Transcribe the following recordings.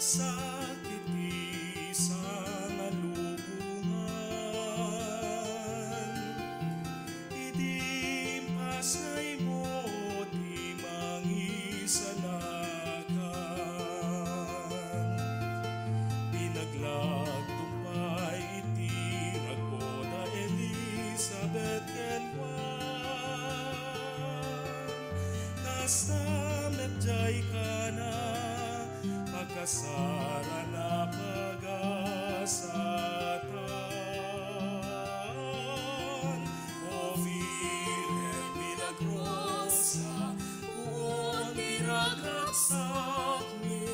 sakit di sa malubungan, idimpasay mo di mangisalakan. Pinaglagtumpay iti rago na Elizabeth ken Juan, kasta medjay ka na pagkasara na pagasatan. O Virgen milagrosa, uon diragagsak mi,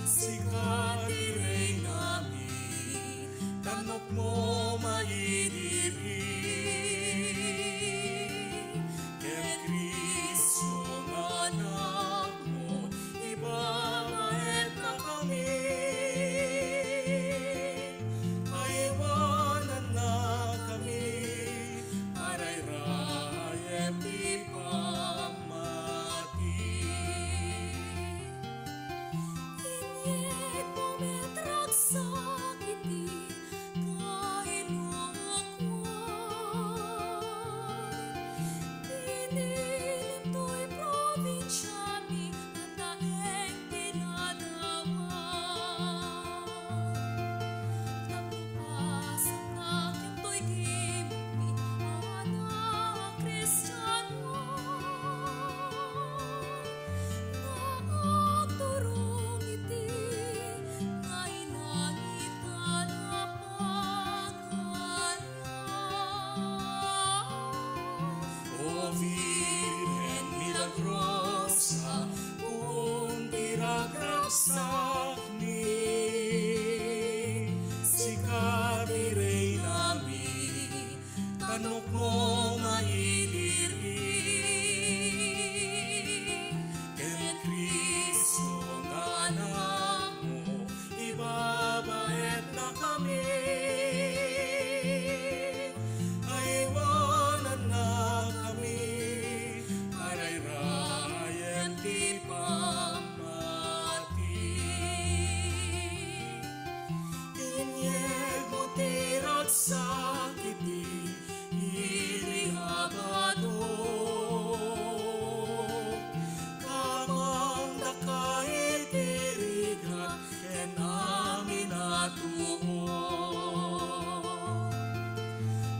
sikati rey nami, kanok mo maidiri. Ken Cristo nga anak mo, ibabaet na kami. Paiwanan na kami, aray-rayem di pamati. Inyek momentrag sakiti, kainokwan. Pinilim to'y probinsya mi, at daeng dinadawan. Tapipasan aking to'y gimik mi, anak Kristiyano. Naagturong iti, nga inangita na paghanan. O Virgen milagrosa, kung diragagsak ni, sikati rey nami, kanok mo maidiri. Ken Cristo nga anak mo, ibabaet na kami. Aiwanan na kami, aray-rayem di pamati. Inyeg mo tirag sakiti, irihabado, kamang nakaitirigat ken amin atuon.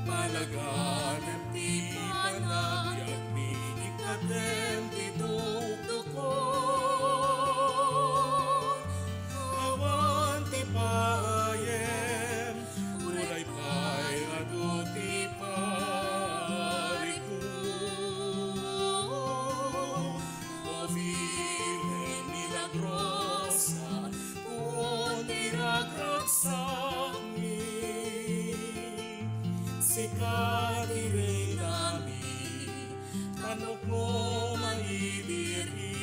Palaganem ti panagbiag mi, ikatem ti tuktukon. Awan ti paayem, uray pa'y adu ti parikun. O Virgen milagrosa, kung diragagsak mi, sikati rey nami, kanok mo maibiri.